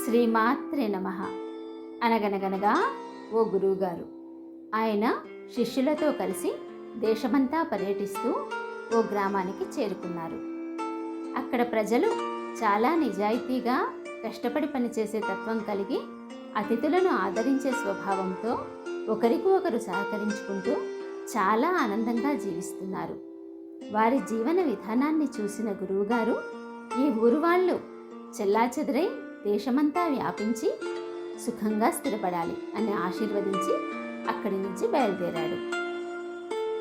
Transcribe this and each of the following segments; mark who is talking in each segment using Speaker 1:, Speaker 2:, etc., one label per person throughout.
Speaker 1: శ్రీమాత్రే నమః. అనగనగనగా ఓ గురువుగారు, ఆయన శిష్యులతో కలిసి దేశమంతా పర్యటిస్తూ ఓ గ్రామానికి చేరుకున్నారు. అక్కడ ప్రజలు చాలా నిజాయితీగా కష్టపడి పనిచేసే తత్వం కలిగి అతిథులను ఆదరించే స్వభావంతో ఒకరికి ఒకరు సహకరించుకుంటూ చాలా ఆనందంగా జీవిస్తున్నారు. వారి జీవన విధానాన్ని చూసిన గురువుగారు, ఈ ఊరు వాళ్ళు చెల్లాచెదరై దేశమంతా వ్యాపించి సుఖంగా స్థిరపడాలి అని ఆశీర్వదించి అక్కడి నుంచి బయలుదేరాడు.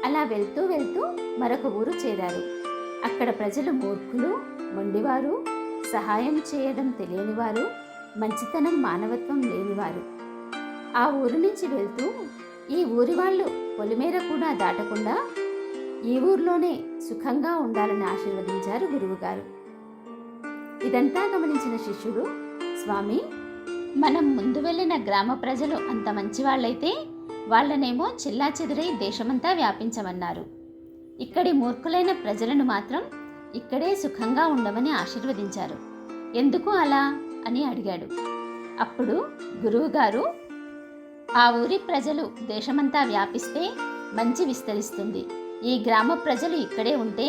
Speaker 1: అలా వెళ్తూ వెళ్తూ మరొక ఊరు చేరారు. అక్కడ ప్రజలు మూర్ఖులు, మొండివారు, సహాయం చేయడం తెలియనివారు, మంచితనం మానవత్వం లేనివారు. ఆ ఊరు నుంచి వెళ్తూ ఈ ఊరి వాళ్ళు పొలిమేర కూడా దాటకుండా ఈ ఊర్లోనే సుఖంగా ఉండాలని ఆశీర్వదించారు గురువుగారు. ఇదంతా గమనించిన శిష్యుడు, స్వామి, మనం ముందు వెళ్ళిన గ్రామ ప్రజలు అంత మంచివాళ్ళైతే వాళ్ళనేమో చెల్లాచెదురై దేశమంతా వ్యాపించమన్నారు. ఇక్కడి మూర్ఖులైన ప్రజలను మాత్రం ఇక్కడే సుఖంగా ఉండమని ఆశీర్వదించారు. ఎందుకు అలా అని అడిగాడు. అప్పుడు గురువుగారు, ఆ ఊరి ప్రజలు దేశమంతా వ్యాపిస్తే మంచి విస్తరిస్తుంది. ఈ గ్రామ ప్రజలు ఇక్కడే ఉంటే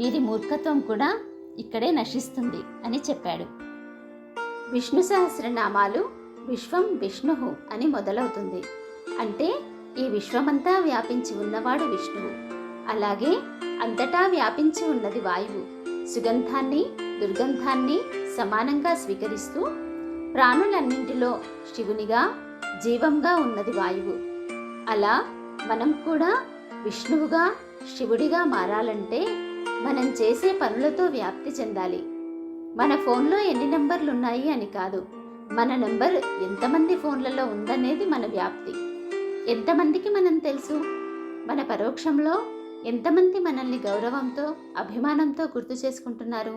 Speaker 1: వీరి మూర్ఖత్వం కూడా ఇక్కడే నశిస్తుంది అని చెప్పాడు. విష్ణు సహస్రనామాలు విశ్వం విష్ణువు అని మొదలవుతుంది. అంటే ఈ విశ్వమంతా వ్యాపించి ఉన్నవాడు విష్ణువు. అలాగే అంతటా వ్యాపించి ఉన్నది వాయువు. సుగంధాన్ని, దుర్గంధాన్ని సమానంగా స్వీకరిస్తూ ప్రాణులన్నింటిలో శివునిగా, జీవంగా ఉన్నది వాయువు. అలా మనం కూడా విష్ణువుగా, శివుడిగా మారాలంటే మనం చేసే పనులతో వ్యాప్తి చెందాలి. మన ఫోన్లో ఎన్ని నెంబర్లు ఉన్నాయి అని కాదు, మన నెంబర్ ఎంతమంది ఫోన్లలో ఉందనేది మన వ్యాప్తి. ఎంతమందికి మనం తెలుసు? మన పరోక్షంలో ఎంతమంది మనల్ని గౌరవంతో, అభిమానంతో గుర్తు చేసుకుంటున్నారు?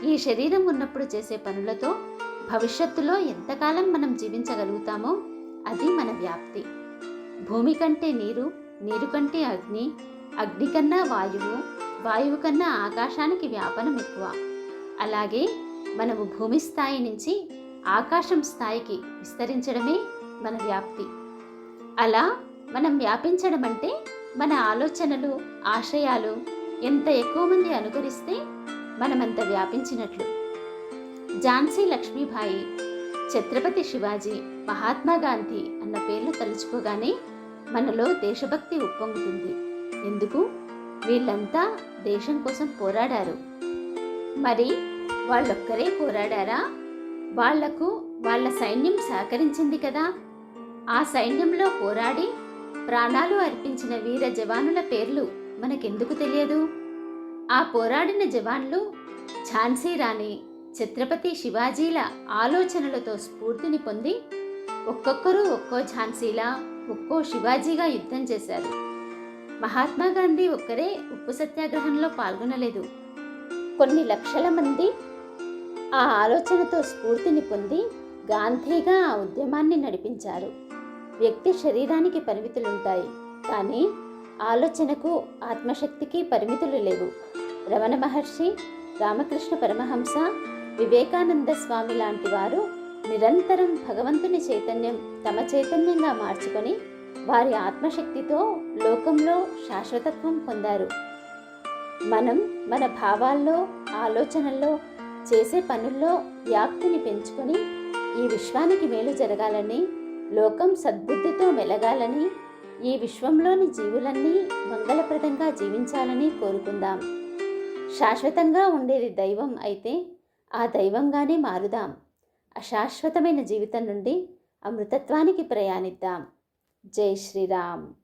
Speaker 1: ఈ శరీరం ఉన్నప్పుడు చేసే పనులతో భవిష్యత్తులో ఎంతకాలం మనం జీవించగలుగుతామో అది మన వ్యాప్తి. భూమి కంటే నీరు, నీరు కంటే అగ్ని, అగ్ని కన్నా వాయువు, వాయువు కన్నా ఆకాశానికి వ్యాపనం ఎక్కువ. అలాగే మనము భూమి స్థాయి నుంచి ఆకాశం స్థాయికి విస్తరించడమే మన వ్యాప్తి. అలా మనం వ్యాపించడం అంటే మన ఆలోచనలు, ఆశయాలు ఎంత ఎక్కువ మంది అనుకరిస్తే మనమంత వ్యాపించినట్లు. ఝాన్సీ లక్ష్మీబాయి, ఛత్రపతి శివాజీ, మహాత్మా గాంధీ అన్న పేర్లు తలుచుకోగానే మనలో దేశభక్తి ఉప్పొంగుతుంది. ఎందుకు? వీళ్ళంతా దేశం కోసం పోరాడారు. మరి వాళ్ళొక్కరే పోరాడారా? వాళ్లకు వాళ్ళ సైన్యం సహకరించింది కదా. ఆ సైన్యంలో పోరాడి ప్రాణాలు అర్పించిన వీర జవానుల పేర్లు మనకెందుకు తెలియదు? ఆ పోరాడిన జవాన్లు ఝాన్సీ రాణి, ఛత్రపతి శివాజీల ఆలోచనలతో స్ఫూర్తిని పొంది ఒక్కొక్కరు ఒక్కో ఝాన్సీలా, ఒక్కో శివాజీగా యుద్ధం చేశారు. మహాత్మా గాంధీ ఒక్కరే ఉప్పు సత్యాగ్రహంలో పాల్గొనలేదు. కొన్ని లక్షల మంది ఆ ఆలోచనతో స్ఫూర్తిని పొంది గాంధీగా ఆ ఉద్యమాన్ని నడిపించారు. వ్యక్తి శరీరానికి పరిమితులుంటాయి, కానీ ఆలోచనకు, ఆత్మశక్తికి పరిమితులు లేవు. రమణ మహర్షి, రామకృష్ణ పరమహంస, వివేకానంద స్వామి లాంటి వారు నిరంతరం భగవంతుని చైతన్యం తమ చైతన్యంగా మార్చుకొని వారి ఆత్మశక్తితో లోకంలో శాశ్వతత్వం పొందారు. మనం మన భావాల్లో, ఆలోచనల్లో, చేసే పనుల్లో వ్యాప్తిని పెంచుకొని ఈ విశ్వానికి మేలు జరగాలని, లోకం సద్బుద్ధితో మెలగాలని, ఈ విశ్వంలోని జీవులన్నీ మంగళప్రదంగా జీవించాలని కోరుకుందాం. శాశ్వతంగా ఉండేది దైవం అయితే ఆ దైవంగానే మారుదాం. అశాశ్వతమైన జీవితం నుండి అమృతత్వానికి ప్రయాణిద్దాం. జై శ్రీరామ్.